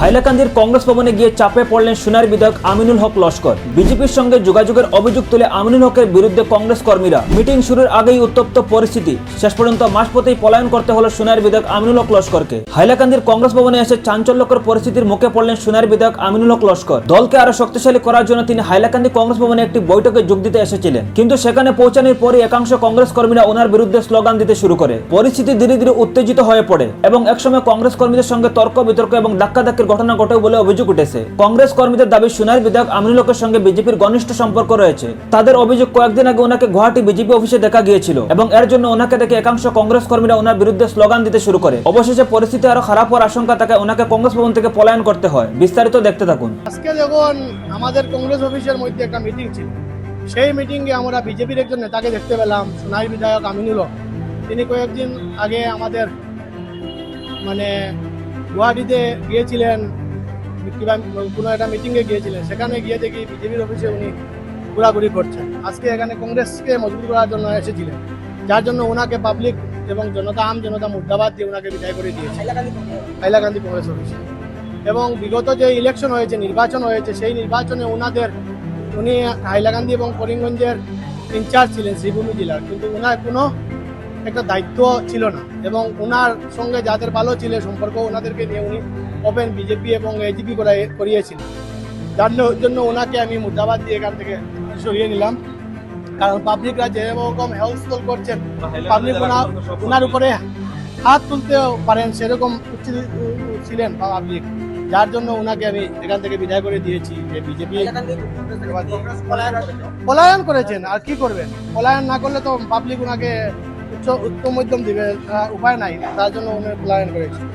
হাইলাকান্দির কংগ্রেস ভবনে গিয়ে চাপে পড়লেন সোনার বিধায়ক আমিনুল হক লস্কর। বিজেপির সঙ্গে যোগাযোগের অভিযোগ তুলে আমিনুল হকের বিরুদ্ধে কংগ্রেস কর্মীরা। মিটিং শুরুর আগেই উত্তপ্ত পরিস্থিতি, শেষ পর্যন্ত মাঝপথেই পলায়ন করতে হলো সোনার বিধায়ক আমিনুল হক লস্করকে। হাইলাকান্দির কংগ্রেস ভবনে এসে চাঞ্চল্যকর পরিস্থিতির মুখে পড়লেন সোনার বিধায়ক আমিনুল হক লস্কর। দলকে আরো শক্তিশালী করার জন্য তিনি হাইলাকান্দি কংগ্রেস ভবনে একটি বৈঠকে যোগ দিতে এসেছিলেন, কিন্তু সেখানে পৌঁছানোর পরই একাংশ কংগ্রেস কর্মীরা ওনার বিরুদ্ধে স্লোগান দিতে শুরু করে। পরিস্থিতি ধীরে ধীরে উত্তেজিত হয়ে পড়ে এবং একসময় কংগ্রেস কর্মীদের সঙ্গে তর্ক বিতর্ক এবং ধাক্কাধাক্কির ঘটনা ঘটে বলে অভিযোগ উঠেছে। কংগ্রেস কর্মীদের দাবি, সোনার বিধায়ক আমিনুল হকের সঙ্গে বিজেপির ঘনিষ্ঠ সম্পর্ক রয়েছে। তাদের অভিযোগ, কয়েকদিন আগে ওনাকে গুয়াহাটি বিজেপি অফিসে দেখা গিয়েছিল এবং এর জন্য ওনাকে দেখে একাংশ কংগ্রেস কর্মীরা ওনার বিরুদ্ধে স্লোগান দিতে শুরু করে। অবশেষে পরিস্থিতি আরো খারাপ হওয়ার আশঙ্কা থাকে, ওনাকে কংগ্রেস ভবন থেকে পলায়ন করতে হয়। বিস্তারিত দেখতে থাকুন। আজকে যখন আমাদের কংগ্রেস অফিসের মধ্যে একটা মিটিং ছিল, সেই মিটিংয়ে আমরা বিজেপির একজন নেতাকে দেখতে পেলাম, সোনার বিধায়ক আমিনুল হক। তিনি কয়েকদিন আগে আমাদের গুয়াহাটিতে গিয়েছিলেন, কিংবা কোনো একটা মিটিংয়ে গিয়েছিলেন। সেখানে গিয়ে দেখি বিজেপির অফিসে উনি ঘোরাঘুরি করছেন। আজকে এখানে কংগ্রেসকে মজবুত করার জন্য এসেছিলেন, যার জন্য ওনাকে পাবলিক এবং আম জনতা মুর্দাবাদ দিয়ে ওনাকে বিদায় করে দিয়েছে হাইলাকান্দি কংগ্রেস অফিসে। এবং বিগত যে ইলেকশন হয়েছে, নির্বাচন হয়েছে, সেই নির্বাচনে উনি হাইলাকান্দি এবং করিমগঞ্জের ইনচার্জ ছিলেন শ্রীভূমি জেলার, কিন্তু ওনার কোনো একটা দায়িত্ব ছিল না এবং ওনার সঙ্গে যাদের ভালো ছিল সম্পর্ক, ওনাদেরকে নিয়ে উনি ওপেন বিজেপি এবং এজিপি করিয়েছিলেন। যার জন্য ওনাকে আমি মুর্দাবাদ দিয়ে এখান থেকে সরিয়ে নিলাম, কারণ পাবলিকরা যেরকম হেলসফুল করছেন, পাবলিক ওনার উপরে হাত তুলতে পারেন সেরকম ছিলেন পাবলিক, যার জন্য ওনাকে আমি এখান থেকে বিদায় করে দিয়েছি। যে বিজেপি পলায়ন করেছেন, আর কি করবেন? পলায়ন না করলে তো পাবলিক ওনাকে উচ্চ মধ্যম দিবে, উপায় নাই, তার জন্য উনি পলায়ন করেছেন।